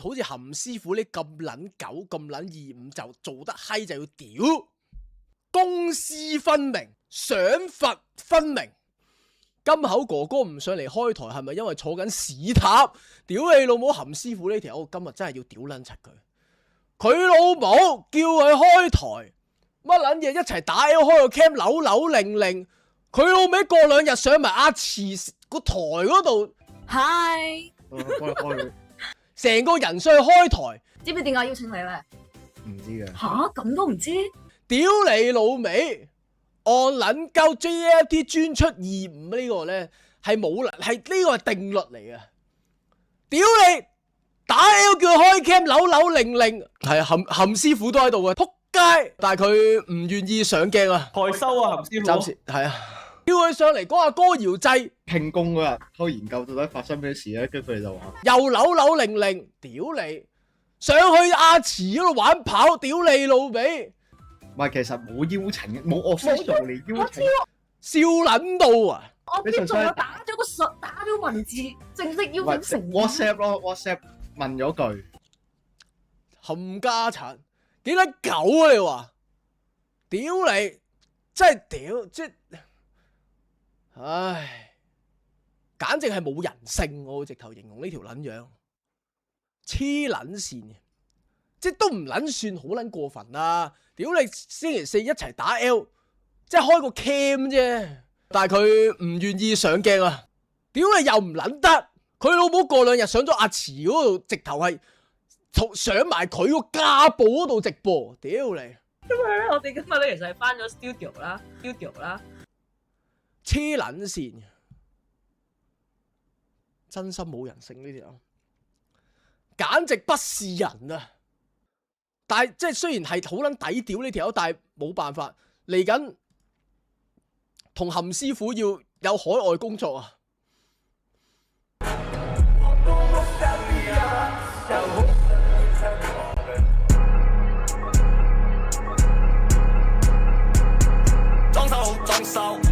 好似含師傅呢咁撚狗咁撚義五就做得閪就要屌，公私分明，賞罰分明。金口哥哥唔上嚟開台係咪因為坐緊屎塔？屌你老母，含師傅呢條友今日真係要屌撚柒佢。佢老母叫佢開台，乜撚嘢一齊打 L 開個 cam 扭扭令令，佢老尾過兩日上埋阿慈個台嗰度，嗨，開成個人上去開台，知唔知點解邀請你咧？唔知嘅。吓，咁都唔知？屌你老味！按撚鳩 JLT 專出25呢個咧係冇係呢個係定律嚟嘅。屌你打 L 叫佢開 cam 扭扭令令，係含師傅都喺度嘅，撲街！但係佢唔願意上鏡啊，害羞啊，含師傅。暫時係啊，叫佢上嚟講下歌謠祭。慶功嗰日開研究到底發生咩事咧，跟住佢哋就話又扭扭令令，屌你！上去阿慈嗰度玩跑，屌你老味！唔係，其實冇邀請，冇 official 嚟邀請，笑撚到啊！我邊仲有打咗個術，打咗文字，正式邀請成員。 WhatsApp 咯 ，WhatsApp 問咗句冚家鏟幾撚狗啊！你話屌你，真係屌，即係唉，簡直係冇人性，我會直頭形容呢條撚樣黐撚線嘅，即係都唔撚算好撚過分啦！屌你星期四一齊打 L， 即係開個 cam 啫，但係佢唔願意上鏡啊！屌你又唔撚得，佢老母過兩日上咗阿慈嗰度，直頭係上埋佢個家寶嗰度直播，屌你！因為咧，我哋今日咧其實係翻咗 studio 啦，黐撚線，真心冇人性呢條，簡直不是人啊！但係即係雖然係好撚抵屌呢條友，但係冇辦法，嚟緊同含師傅要有海外工作啊！裝修好裝修。